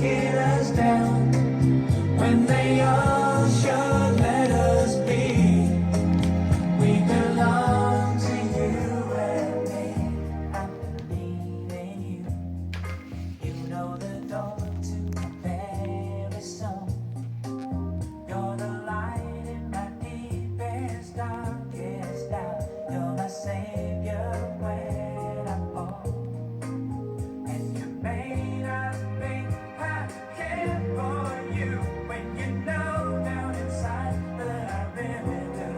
breaking us down when they all should let us be. We belong to you and me. I believe in you. You know the door to my very soul. You're the light in my deepest, darkest doubt. You're my savior when I fall. And you may not think I care for you when you know down inside that I really do.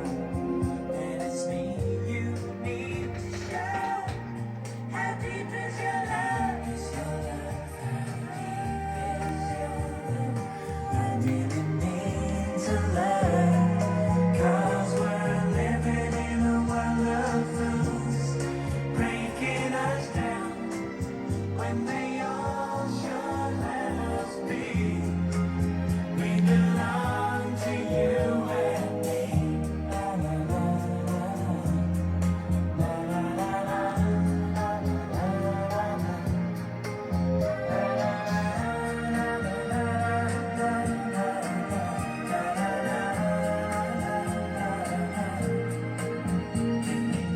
And it's me you need to show. How deep is your love? Is your love? How deep is your love? I really need to learn. 'Cause we're living in a world of fools, breaking us down when they all should let us be. We belong to you and me. La la la la, la la la la, la la la la.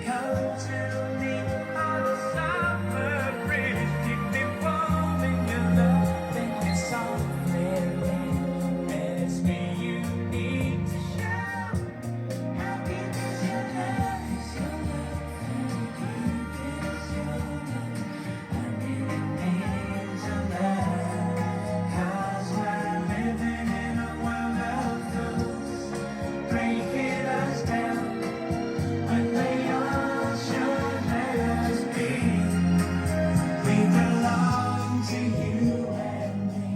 Come to me on a summer breeze, keep me warm in your love, make me softly rain. And it's me you need to show. How deep is your love? Is your love? How deep is your love? I really need to learn. 'Cause we're living in a world of fools, breaking us down when they all should let us be. We belong to you and me.